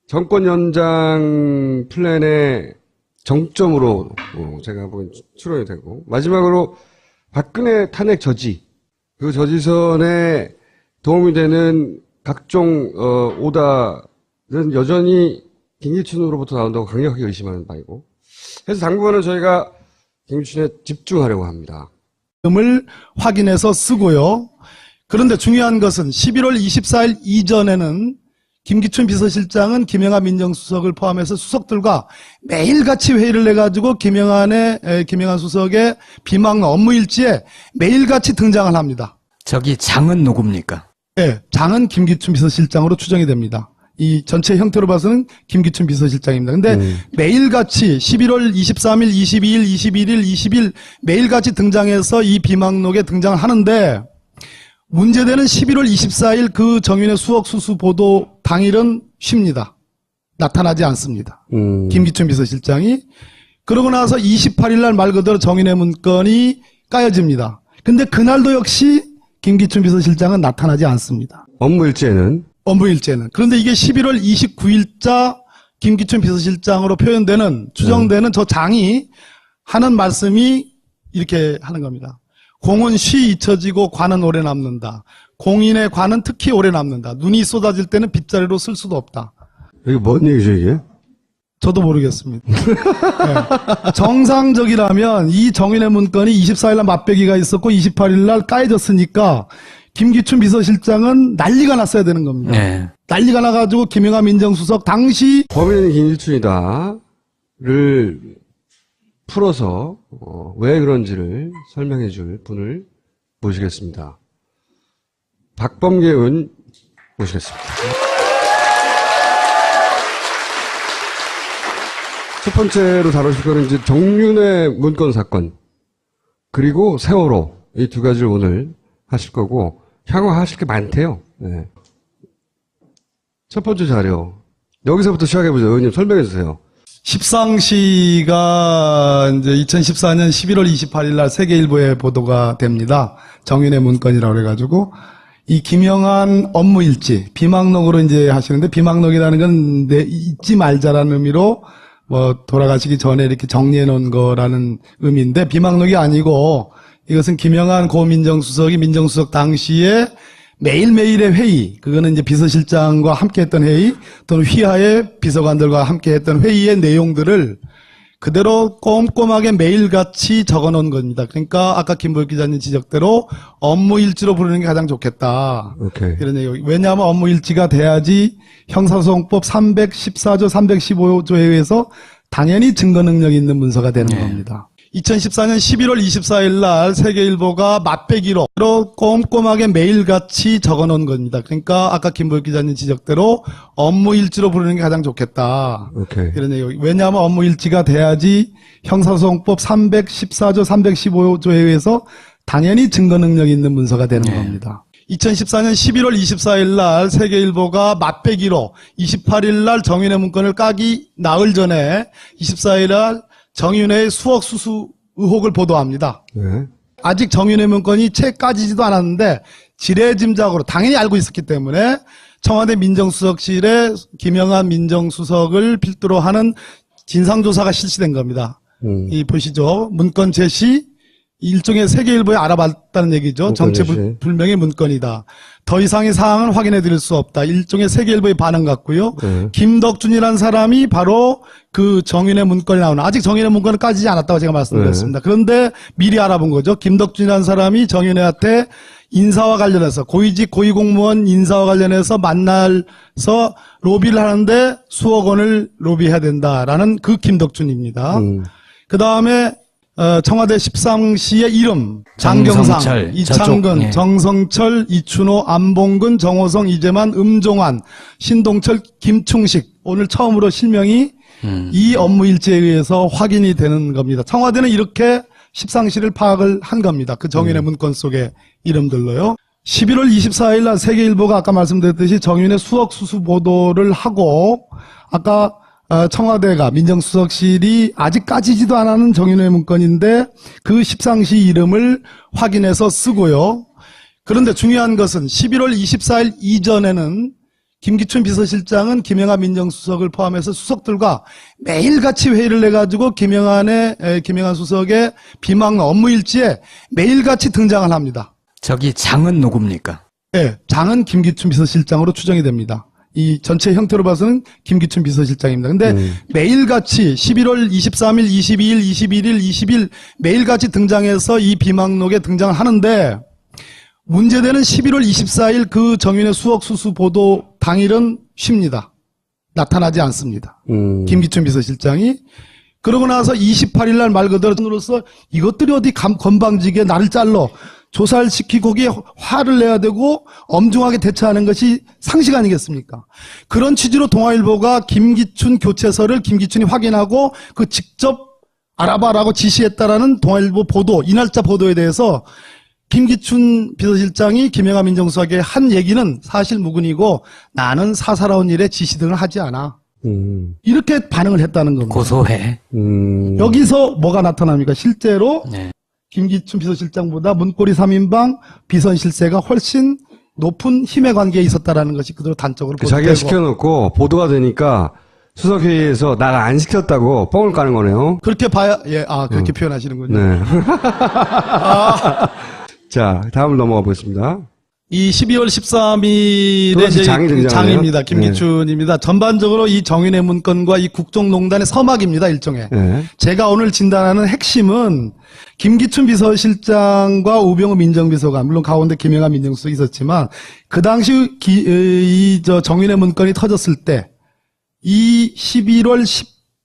정권 연장 플랜의 정점으로 제가 보기엔 추론이 되고, 마지막으로 박근혜 탄핵 저지, 그 저지선에 도움이 되는 각종 오다는 여전히 김기춘으로부터 나온다고 강력하게 의심하는 바이고, 그래서 당분간은 저희가 김기춘에 집중하려고 합니다. 을 확인해서 쓰고요. 그런데 중요한 것은 11월 24일 이전에는 김기춘 비서실장은 김영한 민정수석을 포함해서 수석들과 매일같이 회의를 해가지고 김영한 수석의 비망 업무일지에 매일같이 등장을 합니다. 저기 장은 누굽니까? 네, 장은 김기춘 비서실장으로 추정이 됩니다. 이 전체 형태로 봐서는 김기춘 비서실장입니다. 근데 매일같이 11월 23일, 22일, 21일, 20일 매일같이 등장해서 이 비망록에 등장을 하는데 문제되는 11월 24일 그 정윤의 수억 수수 보도 당일은 쉽니다. 나타나지 않습니다. 김기춘 비서실장이. 그러고 나서 28일 날 말 그대로 정윤의 문건이 까여집니다. 근데 그날도 역시 김기춘 비서실장은 나타나지 않습니다. 업무일지에는 업무일지에는. 그런데 이게 11월 29일자 김기춘 비서실장으로 표현되는, 추정되는 저 장이 하는 말씀이 이렇게 하는 겁니다. 공은 쉬 잊혀지고 관은 오래 남는다. 공인의 관은 특히 오래 남는다. 눈이 쏟아질 때는 빗자루로 쓸 수도 없다. 이게 뭔 얘기죠, 이게? 저도 모르겠습니다. 네. 정상적이라면 이 정인의 문건이 24일날 맞배기가 있었고 28일날 까여졌으니까 김기춘 비서실장은 난리가 났어야 되는 겁니다. 네. 난리가 나가지고 김영한 민정수석 당시 범인은 김기춘이다를 풀어서 왜 그런지를 설명해 줄 분을 모시겠습니다. 박범계 의원 모시겠습니다. 첫 번째로 다루실 거는 이제 정윤의 문건 사건, 그리고 세월호, 이 두 가지를 오늘 하실 거고, 향후 하실 게 많대요. 네. 첫 번째 자료. 여기서부터 시작해보죠. 의원님 설명해 주세요. 십상시가 이제 2014년 11월 28일 날 세계일보에 보도가 됩니다. 정윤의 문건이라고 그래가지고 이 김영한 업무일지 비망록으로 이제 하시는데, 비망록이라는 건 잊지 말자라는 의미로 뭐 돌아가시기 전에 이렇게 정리해 놓은 거라는 의미인데, 비망록이 아니고 이것은 김영한 고 민정수석이 민정수석 당시에 매일매일의 회의, 그거는 이제 비서실장과 함께 했던 회의 또는 휘하의 비서관들과 함께 했던 회의의 내용들을 그대로 꼼꼼하게 매일같이 적어 놓은 겁니다. 그러니까 아까 김보혁 기자님 지적대로 업무일지로 부르는 게 가장 좋겠다. 오케이. 이런 얘기. 왜냐하면 업무일지가 돼야지 형사소송법 314조, 315조에 의해서 당연히 증거 능력이 있는 문서가 되는 겁니다. 2014년 11월 24일 날 세계일보가 맛배기로 꼼꼼하게 매일같이 적어놓은 겁니다. 그러니까 아까 김보혁 기자님 지적대로 업무일지로 부르는 게 가장 좋겠다. 오케이. 이런 얘기. 왜냐하면 업무일지가 돼야지 형사소송법 314조, 315조에 의해서 당연히 증거 능력이 있는 문서가 되는 겁니다. 2014년 11월 24일 날 세계일보가 맛배기로 28일 날 정윤회 문건을 까기 나흘 전에 24일 날 정윤회의 수억 수수 의혹을 보도합니다. 네. 아직 정윤회 문건이 채 까지지도 않았는데 지레짐작으로 당연히 알고 있었기 때문에 청와대 민정수석실에 김영한 민정수석을 필두로 하는 진상조사가 실시된 겁니다. 이 보시죠. 문건 제시 일종의 세계일보에 알아봤다는 얘기죠. 정체불명의 문건이다. 더 이상의 사항은 확인해 드릴 수 없다. 일종의 세계일보의 반응 같고요. 김덕준이라는 사람이 바로 그 정윤회 문건이 나오는, 아직 정윤회 문건은 까지지 않았다고 제가 말씀드렸습니다. 그런데 미리 알아본 거죠. 김덕준이라는 사람이 정윤회한테 인사와 관련해서 고위직 고위공무원 인사와 관련해서 만나서 로비를 하는데 수억 원을 로비해야 된다라는 그 김덕준입니다. 그 다음에 청와대 13시의 이름 장경상, 정성철, 이창근, 저쪽, 예. 정성철, 이춘호, 안봉근, 정호성, 이재만, 음종환, 신동철, 김충식 오늘 처음으로 실명이 이 업무일지에 의해서 확인이 되는 겁니다. 청와대는 이렇게 13시를 파악을 한 겁니다. 그 정윤회 문건 속의 이름들로요. 11월 24일 날 세계일보가 아까 말씀드렸듯이 정윤회 수억 수수 보도를 하고 아까 청와대가 민정수석실이 아직 까지지도 않은 정윤회 문건인데 그 13시 이름을 확인해서 쓰고요. 그런데 중요한 것은 11월 24일 이전에는 김기춘 비서실장은 김영한 민정수석을 포함해서 수석들과 매일같이 회의를 해가지고 김영한 수석의 비망 업무일지에 매일같이 등장을 합니다. 저기 장은 누굽니까? 네, 장은 김기춘 비서실장으로 추정이 됩니다. 이 전체 형태로 봐서는 김기춘 비서실장입니다. 근데 매일같이 11월 23일, 22일, 21일, 20일 매일같이 등장해서 이 비망록에 등장을 하는데 문제되는 11월 24일 그 정윤회 수억 수수 보도 당일은 쉽니다. 나타나지 않습니다. 김기춘 비서실장이. 그러고 나서 28일 날 말 그대로로서 이것들이 어디 건방지게 나를 잘러 조사를 시키고 거기에 화를 내야 되고 엄중하게 대처하는 것이 상식 아니겠습니까? 그런 취지로 동아일보가 김기춘 교체서를 김기춘이 확인하고 그 직접 알아봐라고 지시했다라는 동아일보 보도, 이 날짜 보도에 대해서 김기춘 비서실장이 김영한 민정수석에 한 얘기는 사실 무근이고 나는 사사로운 일에 지시 등을 하지 않아. 이렇게 반응을 했다는 겁니다. 고소해. 여기서 뭐가 나타납니까? 실제로 네. 김기춘 비서실장보다 문고리 3인방 비선실세가 훨씬 높은 힘의 관계에 있었다라는 것이 그대로 단적으로 자기가 보도되고. 시켜놓고 보도가 되니까 수석회의에서 나가 안 시켰다고 뻥을 까는 거네요. 그렇게 봐야, 예, 그렇게 표현하시는군요. 네. 자, 다음을 넘어가 보겠습니다. 이 12월 또 13일에 다시 장이 등장하네요. 장입니다. 김기춘입니다. 전반적으로 이 정윤회 문건과 이 국정농단의 서막입니다. 일종의. 네. 제가 제가 오늘 진단하는 핵심은 김기춘 비서실장과 우병우 민정비서관, 물론 가운데 김영한 민정수석이 있었지만 그 당시 정윤회 문건이 터졌을 때 이 11월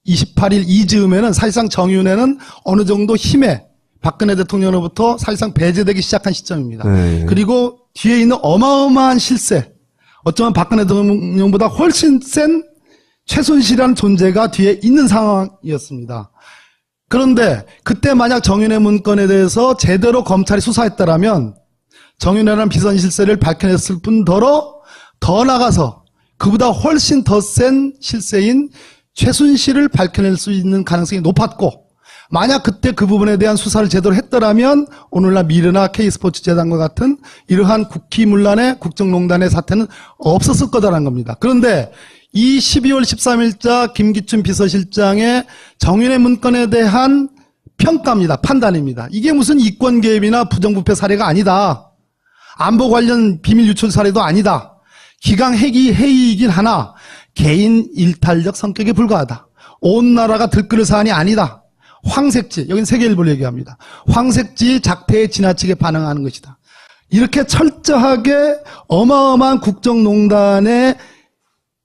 28일 이즈음에는 사실상 정윤회는 어느 정도 힘에 박근혜 대통령으로부터 사실상 배제되기 시작한 시점입니다. 네. 그리고 뒤에 있는 어마어마한 실세, 어쩌면 박근혜 대통령보다 훨씬 센 최순실이라는 존재가 뒤에 있는 상황이었습니다. 그런데 그때 만약 정윤회 문건에 대해서 제대로 검찰이 수사했다라면 정윤회라는 비선 실세를 밝혀냈을 뿐더러 더 나가서 그보다 훨씬 더 센 실세인 최순실을 밝혀낼 수 있는 가능성이 높았고 만약 그때 그 부분에 대한 수사를 제대로 했더라면 오늘날 미르나 K스포츠재단과 같은 이러한 국기문란의 국정농단의 사태는 없었을 거다라는 겁니다. 그런데 이 12월 13일자 김기춘 비서실장의 정윤회 문건에 대한 평가입니다. 판단입니다. 이게 무슨 이권 개입이나 부정부패 사례가 아니다. 안보 관련 비밀 유출 사례도 아니다. 기강 회의이긴 하나 개인 일탈적 성격에 불과하다. 온 나라가 들끓을 사안이 아니다. 황색지, 여긴 세계일보를 얘기합니다. 황색지 작태에 지나치게 반응하는 것이다. 이렇게 철저하게 어마어마한 국정농단의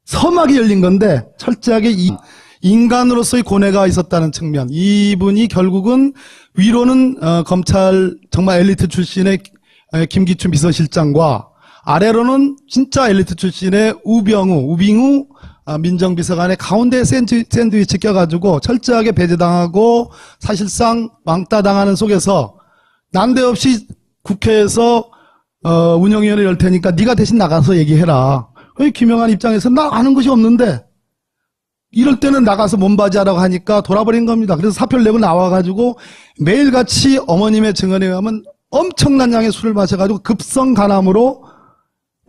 서막이 열린 건데 철저하게 인간으로서의 고뇌가 있었다는 측면. 이분이 결국은 위로는 검찰 정말 엘리트 출신의 김기춘 비서실장과 아래로는 진짜 엘리트 출신의 우빙우 민정비서관의 가운데 샌드위치 껴가지고 철저하게 배제당하고 사실상 왕따당하는 속에서 난데없이 국회에서 운영위원회 열 테니까 네가 대신 나가서 얘기해라. 김영한 입장에서 나 아는 것이 없는데 이럴 때는 나가서 몸바지하라고 하니까 돌아버린 겁니다. 그래서 사표를 내고 나와가지고 매일같이 어머님의 증언에 의하면 엄청난 양의 술을 마셔가지고 급성 간암으로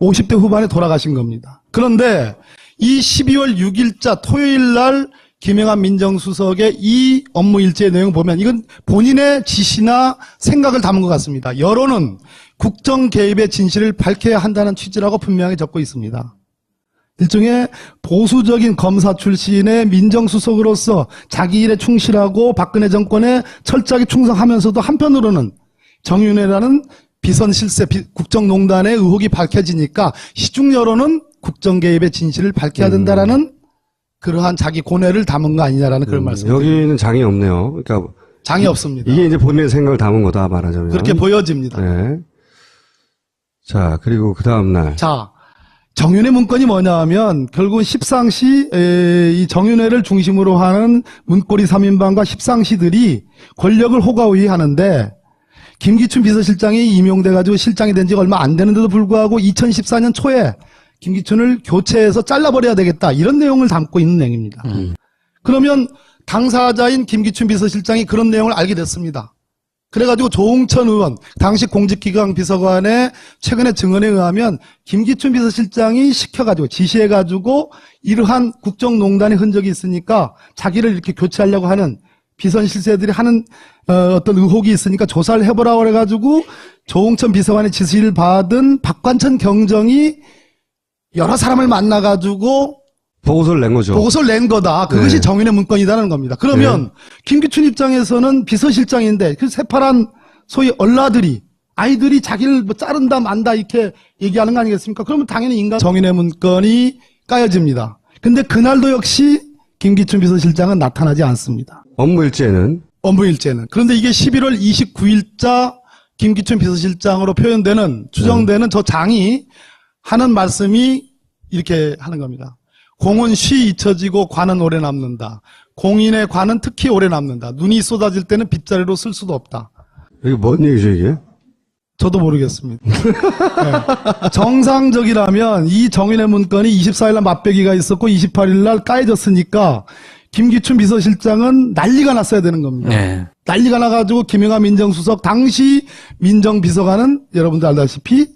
50대 후반에 돌아가신 겁니다. 그런데 이 12월 6일자 토요일 날 김영한 민정수석의 이 업무 일지의 내용 보면 이건 본인의 지시나 생각을 담은 것 같습니다. 여론은 국정 개입의 진실을 밝혀야 한다는 취지라고 분명히 적고 있습니다. 일종의 보수적인 검사 출신의 민정수석으로서 자기 일에 충실하고 박근혜 정권에 철저하게 충성하면서도 한편으로는 정윤회라는 비선 실세 국정농단의 의혹이 밝혀지니까 시중 여론은 국정 개입의 진실을 밝혀야 된다라는 그러한 자기 고뇌를 담은 거 아니냐라는 그런 말씀입니다. 여기는 장이 없네요. 그러니까 장이 없습니다. 이게 이제 본인의 생각을 담은 거다 말하자면. 그렇게 보여집니다. 네. 자, 그리고 그 다음 날. 자, 정윤회 문건이 뭐냐 하면 결국은 십상시 이 정윤회를 중심으로 하는 문고리 3인방과 십상시들이 권력을 호가호위하는데 김기춘 비서실장이 임용돼가지고 실장이 된 지가 얼마 안 되는데도 불구하고 2014년 초에 김기춘을 교체해서 잘라버려야 되겠다 이런 내용을 담고 있는 내용입니다. 그러면 당사자인 김기춘 비서실장이 그런 내용을 알게 됐습니다. 그래가지고 조홍천 의원 당시 공직기강 비서관의 최근의 증언에 의하면 김기춘 비서실장이 시켜가지고 지시해가지고 이러한 국정농단의 흔적이 있으니까 자기를 이렇게 교체하려고 하는 비선 실세들이 하는 어떤 의혹이 있으니까 조사를 해보라고 그래가지고 조홍천 비서관의 지시를 받은 박관천 경정이 여러 사람을 만나가지고 보고서를 낸 거죠. 보고서를 낸 거다. 그것이 네. 정윤의 문건이라는 겁니다. 그러면 김기춘 입장에서는 비서실장인데 그 새파란 소위 얼라들이 아이들이 자기를 뭐 자른다 만다 이렇게 얘기하는 거 아니겠습니까? 그러면 당연히 인간 정윤의 문건이 까여집니다. 근데 그날도 역시 김기춘 비서실장은 나타나지 않습니다. 업무 일지에는. 업무일제는. 그런데 이게 11월 29일자 김기춘 비서실장으로 표현되는 추정되는 저 장이 하는 말씀이 이렇게 하는 겁니다. 공은 쉬 잊혀지고 관은 오래 남는다. 공인의 관은 특히 오래 남는다. 눈이 쏟아질 때는 빗자루로 쓸 수도 없다. 이게 뭔 얘기죠, 이게? 저도 모르겠습니다. 네. 정상적이라면 이 정인의 문건이 24일 날 맞배기가 있었고 28일 날 까여졌으니까 김기춘 비서실장은 난리가 났어야 되는 겁니다. 네. 난리가 나가지고 김영하 민정수석 당시 민정비서관은 여러분들 알다시피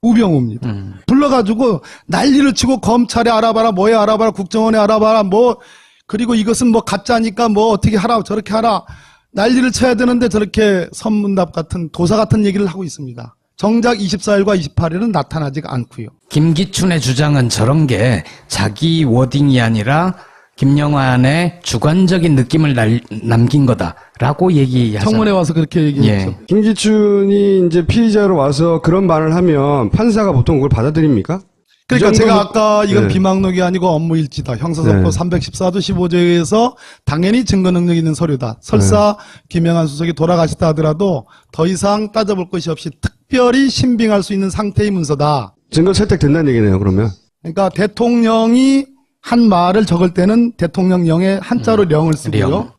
우병우입니다. 불러가지고 난리를 치고 검찰에 알아봐라, 뭐에 알아봐라, 국정원에 알아봐라, 뭐 그리고 이것은 뭐 가짜니까 뭐 어떻게 하라, 저렇게 하라 난리를 쳐야 되는데 저렇게 선문답 같은 도사 같은 얘기를 하고 있습니다. 정작 24일과 28일은 나타나지가 않고요. 김기춘의 주장은 저런 게 자기 워딩이 아니라 김영환의 주관적인 느낌을 남긴 거다라고 얘기하잖아요. 청문회 와서 그렇게 얘기했죠. 예. 김기춘이 이제 피의자로 와서 그런 말을 하면 판사가 보통 그걸 받아들입니까? 그러니까 이 제가 정도면- 아까 이건 네. 비망록이 아니고 업무일지다. 형사사법 네. 314도 15조에 의해서 당연히 증거 능력 있는 서류다. 설사 김영한 수석이 돌아가시다 하더라도 더 이상 따져볼 것이 없이 특별히 신빙할 수 있는 상태의 문서다. 증거 채택된다는 얘기네요, 그러면. 그러니까 대통령이 한 말을 적을 때는 대통령령에 한자로 령을 쓰고요. 령.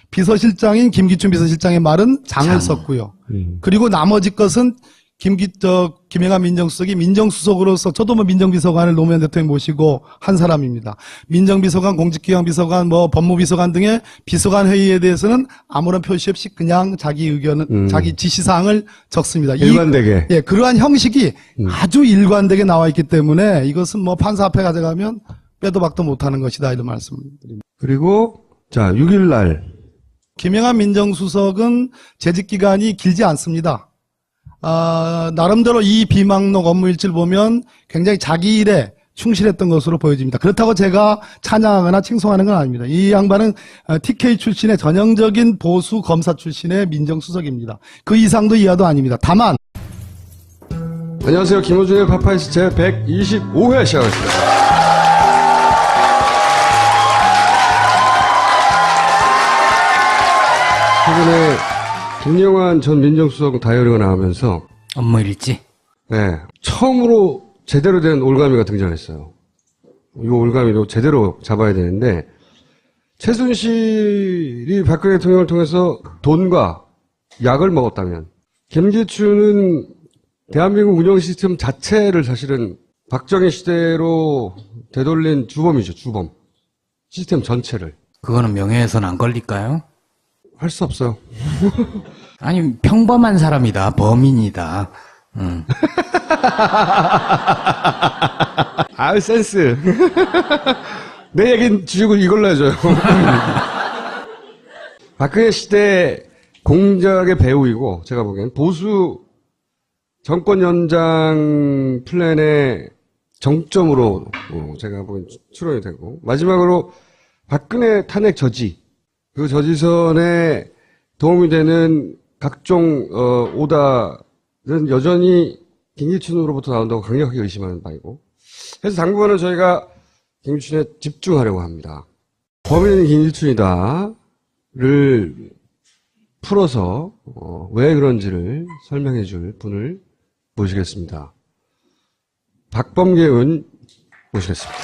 비서실장인 김기춘 비서실장의 말은 장을 썼고요. 그리고 나머지 것은 김영하 민정수석이 민정수석으로서 저도 뭐 민정비서관을 노무현 대통령 모시고 한 사람입니다. 민정비서관, 공직기강 비서관, 뭐 법무비서관 등의 비서관 회의에 대해서는 아무런 표시 없이 그냥 자기 의견은 자기 지시사항을 적습니다. 일관되게. 예, 그러한 형식이 아주 일관되게 나와 있기 때문에 이것은 뭐 판사 앞에 가져가면 빼도 박도 못하는 것이다 이런 말씀드립니다. 그리고 자 6일날 김영하 민정수석은 재직 기간이 길지 않습니다. 나름대로 이 비망록 업무일지를 보면 굉장히 자기 일에 충실했던 것으로 보여집니다. 그렇다고 제가 찬양하거나 칭송하는 건 아닙니다. 이 양반은 TK 출신의 전형적인 보수 검사 출신의 민정수석입니다. 그 이상도 이하도 아닙니다. 다만 안녕하세요, 김호준의 파파이스 제 125회 시작하겠습니다. 최근에 김영환 전 민정수석 다이어리가 나오면서 업무일지. 네, 처음으로 제대로 된 올가미가 등장했어요. 이 올가미도 제대로 잡아야 되는데 최순실이 박근혜 대통령을 통해서 돈과 약을 먹었다면 김기춘은 대한민국 운영 시스템 자체를 사실은 박정희 시대로 되돌린 주범이죠. 주범. 시스템 전체를. 그거는 명예훼손 안 걸릴까요? 할 수 없어요. 아니, 평범한 사람이다. 범인이다. 아유, 센스. 내 얘기는 주고 이걸로 해줘요. 박근혜 시대 공작의 배후이고, 제가 보기엔 보수 정권 연장 플랜의 정점으로 제가 보기엔 추론이 되고, 마지막으로 박근혜 탄핵 저지, 그 저지선에 도움이 되는 각종 오다는 여전히 김기춘으로부터 나온다고 강력하게 의심하는 바이고, 그래서 당분간은 저희가 김기춘에 집중하려고 합니다. 범인은 김기춘이다를 풀어서 왜 그런지를 설명해 줄 분을 모시겠습니다. 박범계 의원 모시겠습니다.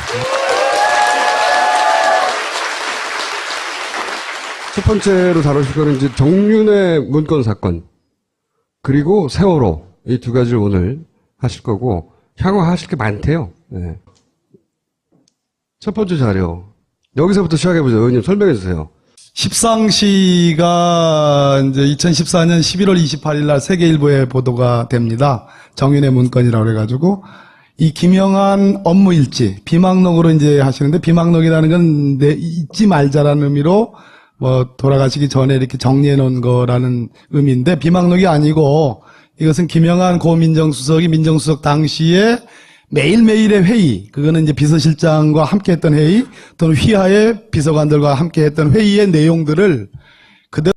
첫 번째로 다루실 거는 이제 정윤회 문건 사건, 그리고 세월호, 이 두 가지를 오늘 하실 거고, 향후 하실 게 많대요. 네. 첫 번째 자료. 여기서부터 시작해보죠. 의원님 설명해 주세요. 십상시가 이제 2014년 11월 28일 날 세계일보에 보도가 됩니다. 정윤회 문건이라고 해가지고, 이 김영한 업무일지, 비망록으로 이제 하시는데, 비망록이라는 건 잊지 말자라는 의미로 돌아가시기 전에 이렇게 정리해 놓은 거라는 의미인데, 비망록이 아니고, 이것은 김영한 고 민정수석이 민정수석 당시에 매일매일의 회의, 그거는 이제 비서실장과 함께 했던 회의, 또는 휘하의 비서관들과 함께 했던 회의의 내용들을